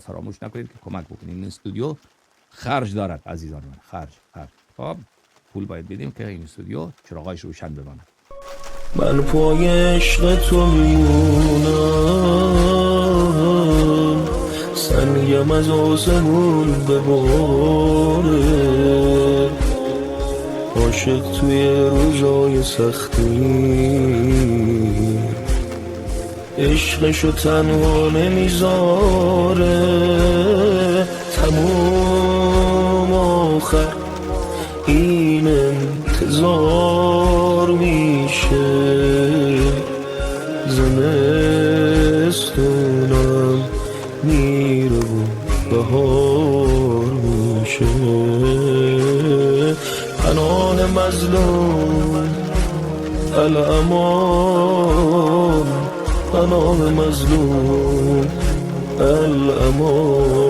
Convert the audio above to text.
فراموش نکنید که کمک بکنید. این استودیو خرج دارد عزیزان من، خرج. خب پول باید بدیم که این استودیو چراغایش روشن بمانه. من پای عشق تو میمونم، سنگم از آسمون بباره، عاشق توی روزای سختی عشقشو تنها نمیذاره. تموم آخر این انتظار میشه، زمستونم میره و بهار میشه. پناه مظلوم الامان، پناه مظلوم الامان.